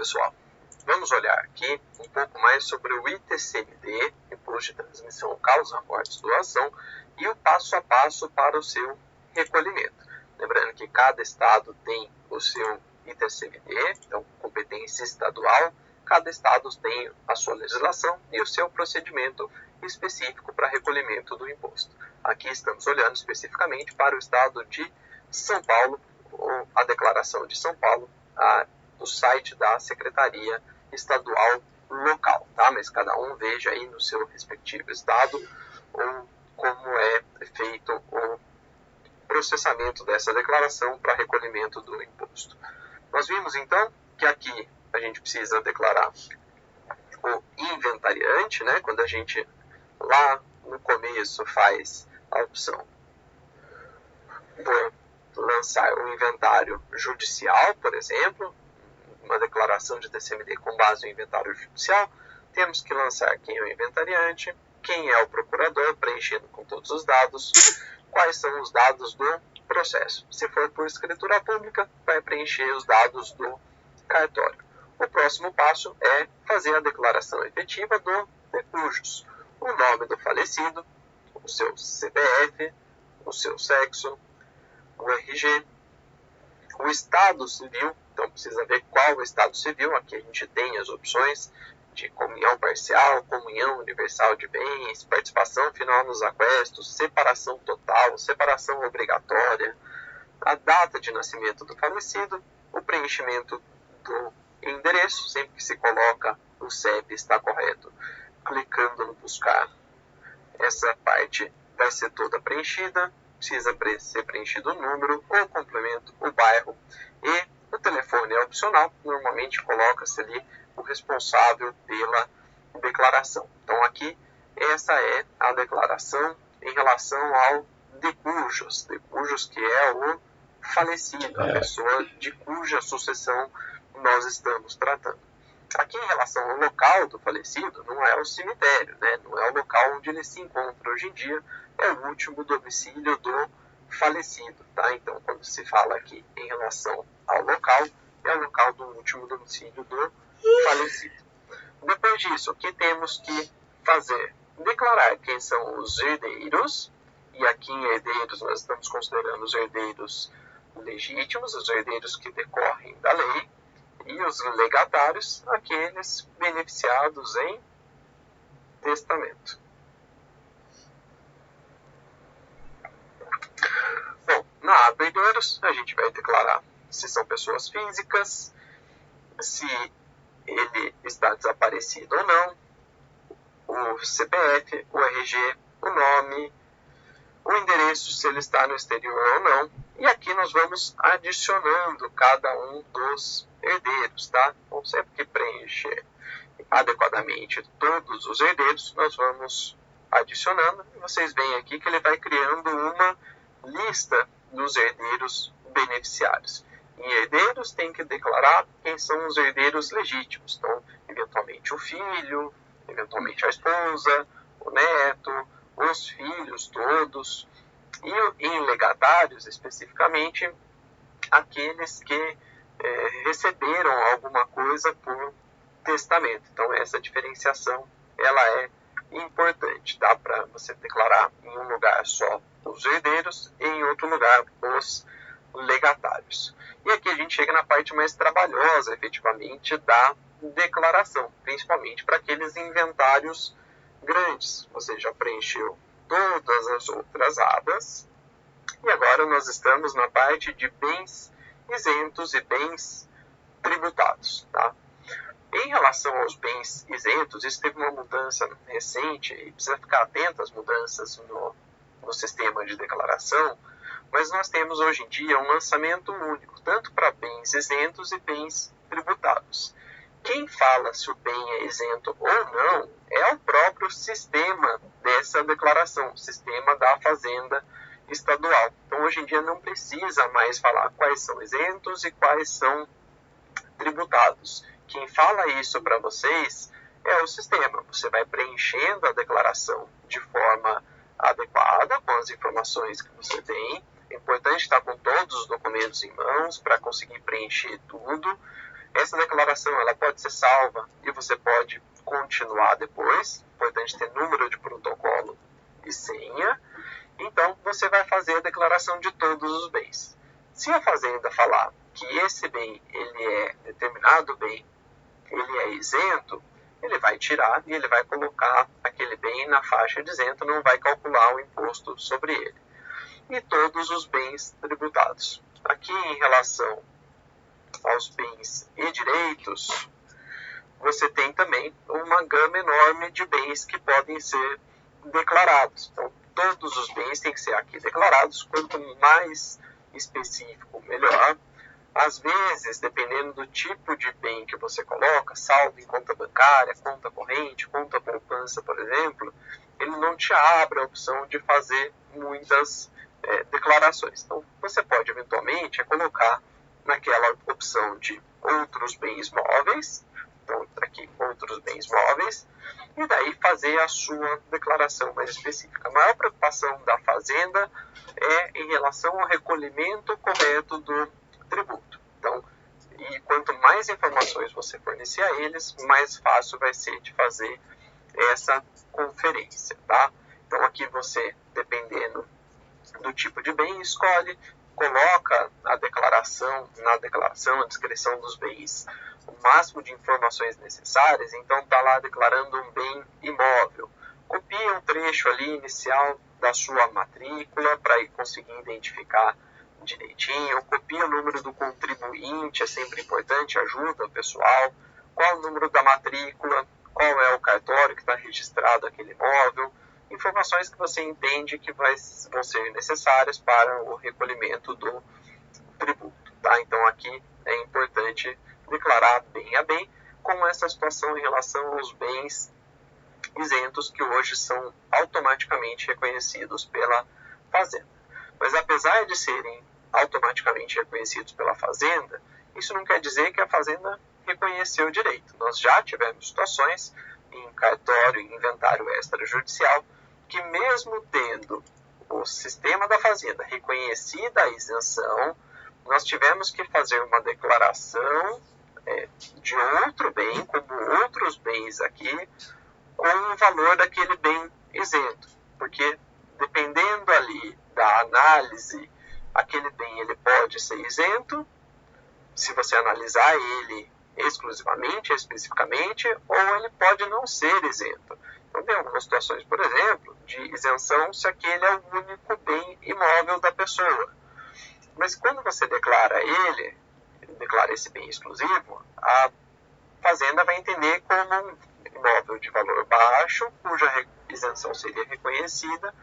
pessoal, vamos olhar aqui um pouco mais sobre o ITCMD, Imposto de Transmissão Causa Mortes Doação, e o passo a passo para o seu recolhimento. Lembrando que cada estado tem o seu ITCMD, então competência estadual, cada estado tem a sua legislação e o seu procedimento específico para recolhimento do imposto. Aqui estamos olhando especificamente para o estado de São Paulo, ou a declaração de São Paulo, do site da Secretaria Estadual local, tá? Mas cada um veja aí no seu respectivo estado ou como é feito o processamento dessa declaração para recolhimento do imposto. Nós vimos então que aqui a gente precisa declarar o inventariante, né? Quando a gente lá no começo faz a opção por lançar o inventário judicial, por exemplo, uma declaração de TCMD com base no inventário judicial, temos que lançar quem é o inventariante, quem é o procurador, preenchendo com todos os dados, quais são os dados do processo. Se for por escritura pública, vai preencher os dados do cartório. O próximo passo é fazer a declaração efetiva do decujus. O nome do falecido, o seu CPF, o seu sexo, o RG, o estado civil, então precisa ver qual o estado civil. Aqui a gente tem as opções de comunhão parcial, comunhão universal de bens, participação final nos aquestos, separação total, separação obrigatória, a data de nascimento do falecido, o preenchimento do endereço, sempre que se coloca o CEP está correto, clicando no buscar, essa parte vai ser toda preenchida, precisa ser preenchido o número, o complemento, o bairro e o telefone é opcional, normalmente coloca-se ali o responsável pela declaração. Então aqui, essa é a declaração em relação ao decujus, que é o falecido, a pessoa de cuja sucessão nós estamos tratando. Aqui em relação ao local do falecido, não é o cemitério, né? Não é o local onde ele se encontra hoje em dia, é o último domicílio do falecido, tá? Então, quando se fala aqui em relação ao local, é o local do último domicílio do falecido. Depois disso, o que temos que fazer? Declarar quem são os herdeiros, e aqui em herdeiros nós estamos considerando os herdeiros legítimos, os herdeiros que decorrem da lei, e os legatários, aqueles beneficiados em testamento. Bom, na aba herdeiros, a gente vai declarar se são pessoas físicas, se ele está desaparecido ou não, o CPF, o RG, o nome, o endereço, se ele está no exterior ou não. E aqui nós vamos adicionando cada um dos herdeiros, tá? Então, sempre que preencher adequadamente todos os herdeiros, nós vamos adicionando. E vocês veem aqui que ele vai criando uma lista dos herdeiros beneficiários. Em herdeiros tem que declarar quem são os herdeiros legítimos. Então, eventualmente o filho, eventualmente a esposa, o neto, os filhos todos. E em legatários, especificamente, aqueles que receberam alguma coisa por testamento. Então, essa diferenciação ela é importante. Dá para você declarar em um lugar só os herdeiros e em outro lugar os legatários. E aqui a gente chega na parte mais trabalhosa, efetivamente, da declaração, principalmente para aqueles inventários grandes. Você já preencheu todas as outras abas e agora nós estamos na parte de bens isentos e bens tributados, tá? Em relação aos bens isentos, isso teve uma mudança recente e precisa ficar atento às mudanças no sistema de declaração, mas nós temos hoje em dia um lançamento único, tanto para bens isentos e bens tributados. Quem fala se o bem é isento ou não é o próprio sistema dessa declaração, o sistema da Fazenda Estadual. Então, hoje em dia não precisa mais falar quais são isentos e quais são tributados. Quem fala isso para vocês é o sistema. Você vai preenchendo a declaração de forma adequada com as informações que você tem. É importante estar com todos os documentos em mãos para conseguir preencher tudo. Essa declaração ela pode ser salva e você pode continuar depois. Importante ter número de protocolo e senha. Então, você vai fazer a declaração de todos os bens. Se a fazenda falar que esse bem, ele é determinado bem, ele é isento, ele vai tirar e ele vai colocar aquele bem na faixa de isento, não vai calcular o imposto sobre ele. E todos os bens tributados. Aqui, em relação aos bens e direitos, você tem também uma gama enorme de bens que podem ser declarados. Então, todos os bens têm que ser aqui declarados. Quanto mais específico, melhor. Às vezes, dependendo do tipo de bem que você coloca, saldo em conta bancária, conta corrente, conta poupança, por exemplo, ele não te abre a opção de fazer muitas declarações. Então, você pode, eventualmente, colocar naquela opção de outros bens móveis, então, aqui, outros bens móveis, e daí fazer a sua declaração mais específica. A maior preocupação da Fazenda é em relação ao recolhimento correto do tributo. Então, e quanto mais informações você fornecer a eles, mais fácil vai ser de fazer essa conferência, tá? Então, aqui você, dependendo do tipo de bem, escolhe, coloca na declaração, a descrição dos bens, o máximo de informações necessárias. Então, está lá declarando um bem imóvel. Copia um trecho ali inicial da sua matrícula para ir conseguir identificar direitinho. Copia o número do contribuinte, é sempre importante, ajuda o pessoal. Qual o número da matrícula, qual é o cartório que está registrado aquele imóvel. Informações que você entende que vão ser necessárias para o recolhimento do tributo. Tá? Então, aqui é importante declarar bem a bem, como essa situação em relação aos bens isentos que hoje são automaticamente reconhecidos pela Fazenda. Mas apesar de serem automaticamente reconhecidos pela Fazenda, isso não quer dizer que a Fazenda reconheceu o direito. Nós já tivemos situações em cartório e inventário extrajudicial que, mesmo tendo o sistema da Fazenda reconhecida a isenção, nós tivemos que fazer uma declaração de outro bem, como outros bens aqui, com o valor daquele bem isento. Porque, dependendo ali da análise, aquele bem ele pode ser isento, se você analisar ele exclusivamente, especificamente, ou ele pode não ser isento. Então, tem algumas situações, por exemplo, de isenção se aquele é o único bem imóvel da pessoa. Mas quando você declara esse bem exclusivo, a Fazenda vai entender como um imóvel de valor baixo, cuja isenção seria reconhecida,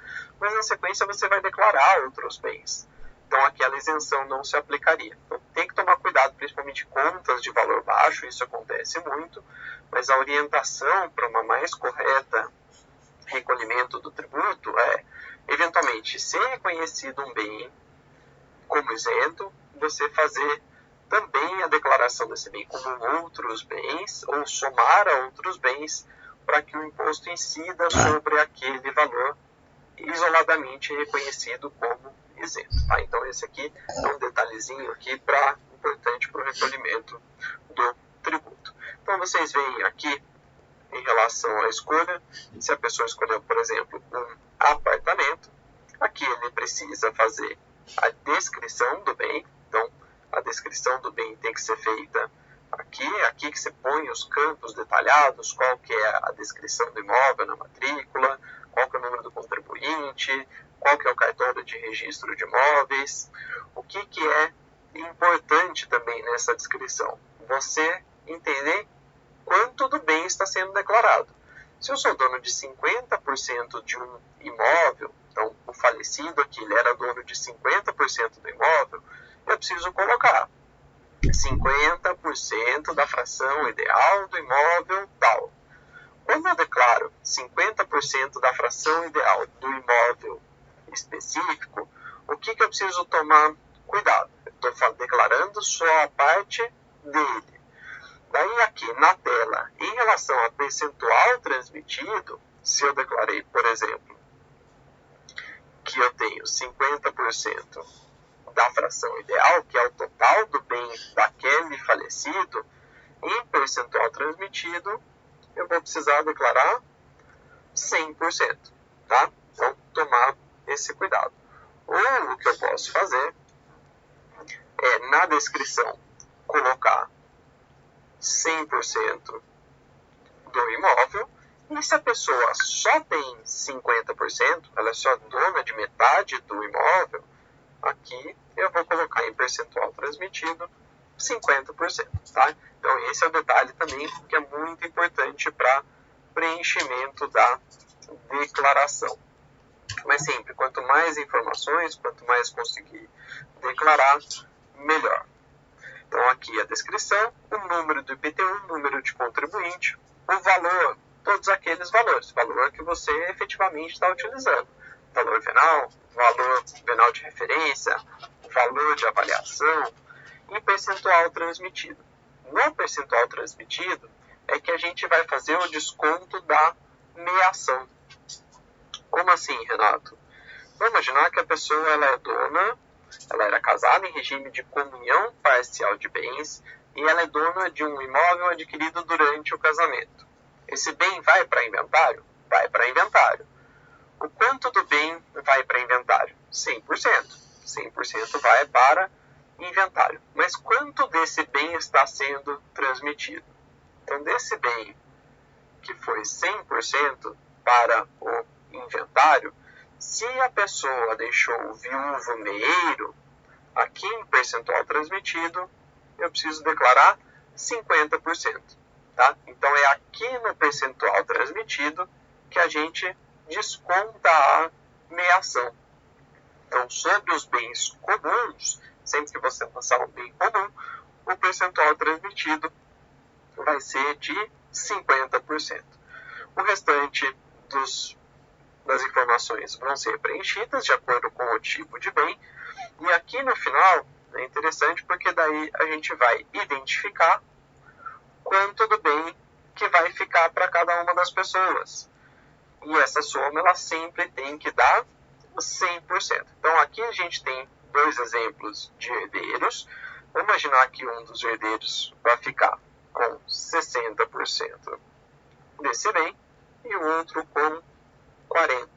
mas na sequência você vai declarar outros bens. Então, aquela isenção não se aplicaria. Então, tem que tomar cuidado, principalmente contas de valor baixo, isso acontece muito, mas a orientação para uma mais correta recolhimento do tributo é, eventualmente, ser reconhecido um bem como isento, você fazer também a declaração desse bem como outros bens, ou somar a outros bens, para que o imposto incida sobre aquele valor isoladamente reconhecido como isento. Tá? Então, esse aqui é um detalhezinho aqui importante para o recolhimento do tributo. Então, vocês veem aqui, em relação à escolha, se a pessoa escolheu, por exemplo, um apartamento, aqui ele precisa fazer a descrição do bem. Então, a descrição do bem tem que ser feita aqui que você põe os campos detalhados, qual que é a descrição do imóvel na matrícula, qual que é o número do contribuinte, qual que é o cartório de registro de imóveis. O que é importante também nessa descrição? Você entender quanto do bem está sendo declarado. Se eu sou dono de 50% de um imóvel, então o falecido aqui ele era dono de 50% do imóvel, eu preciso colocar 50% da fração ideal do imóvel tal. Quando eu declaro 50% da fração ideal do imóvel específico, o que eu preciso tomar cuidado? Eu estou declarando só a parte dele. Daí aqui na tela, em relação ao percentual transmitido, se eu declarei, por exemplo, que eu tenho 50% da fração ideal, que é o total do bem daquele falecido, em percentual transmitido, eu vou precisar declarar 100%, tá? Então, tomar esse cuidado. Ou o que eu posso fazer é, na descrição, colocar 100% do imóvel, e se a pessoa só tem 50%, ela é só dona de metade do imóvel, aqui eu vou colocar em percentual transmitido 50%, tá? Então esse é o detalhe também que é muito importante para preenchimento da declaração. Mas sempre, quanto mais informações, quanto mais conseguir declarar, melhor. Então aqui a descrição, o número do IPTU, o número de contribuinte, o valor, todos aqueles valores, valor que você efetivamente está utilizando. Valor venal, valor venal de referência, valor de avaliação e percentual transmitido. No percentual transmitido é que a gente vai fazer o desconto da meação. Como assim, Renato? Vamos imaginar que a pessoa ela é dona, ela era casada em regime de comunhão parcial de bens e ela é dona de um imóvel adquirido durante o casamento. Esse bem vai para inventário? Vai para inventário. O quanto do bem vai para inventário? 100%. 100% vai para inventário. Mas quanto desse bem está sendo transmitido? Então, desse bem que foi 100% para o inventário, se a pessoa deixou o viúvo meieiro, aqui em percentual transmitido, eu preciso declarar 50%. Tá? Então, é aqui no percentual transmitido que a gente desconta a meação. Então, sobre os bens comuns, sempre que você lançar um bem comum, o percentual transmitido vai ser de 50%. O restante das informações vão ser preenchidas de acordo com o tipo de bem. E aqui no final é interessante porque daí a gente vai identificar quanto do bem que vai ficar para cada uma das pessoas. E essa soma ela sempre tem que dar 100%. Então aqui a gente tem dois exemplos de herdeiros. Vamos imaginar que um dos herdeiros vai ficar com 60% desse bem e o outro com 40%.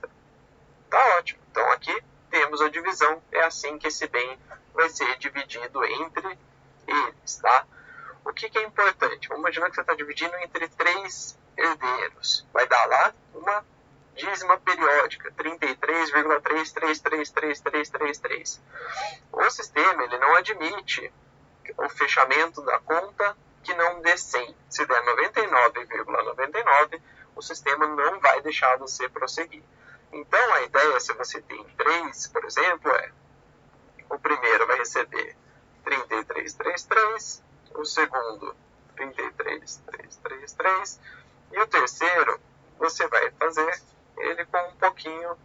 Tá ótimo. Então aqui temos a divisão. É assim que esse bem vai ser dividido entre eles, tá? O que é importante? Vamos imaginar que você está dividindo entre 3 herdeiros. Vai dar lá uma dízima periódica, 33,3333333. O sistema ele não admite o fechamento da conta que não dê 100. Se der 99,99, o sistema não vai deixar você prosseguir. Então, a ideia, se você tem 3, por exemplo, é o primeiro vai receber 3333, o segundo 33333 e o terceiro você vai fazer ele com um pouquinho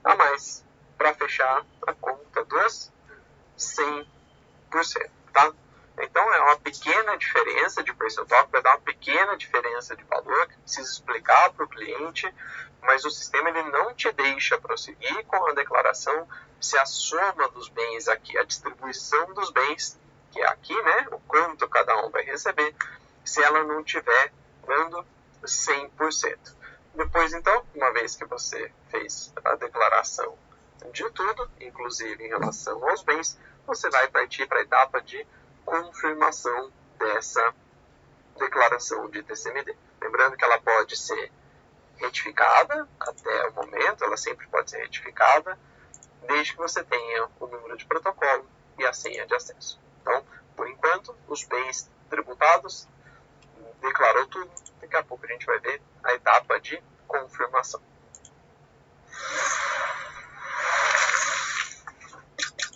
a mais para fechar a conta dos 100%, tá? Então é uma pequena diferença de percentual, vai dar uma pequena diferença de valor que precisa explicar para o cliente, mas o sistema ele não te deixa prosseguir com a declaração se a soma dos bens aqui, a distribuição dos bens, que é aqui, né, o quanto cada um vai receber, se ela não estiver dando 100%. Depois, então, uma vez que você fez a declaração de tudo, inclusive em relação aos bens, você vai partir para a etapa de confirmação dessa declaração de TCMD. Lembrando que ela pode ser retificada até o momento, ela sempre pode ser retificada, desde que você tenha o número de protocolo e a senha de acesso. Então, por enquanto, os bens tributados, declarou tudo, daqui a pouco a gente vai ver a etapa de confirmação.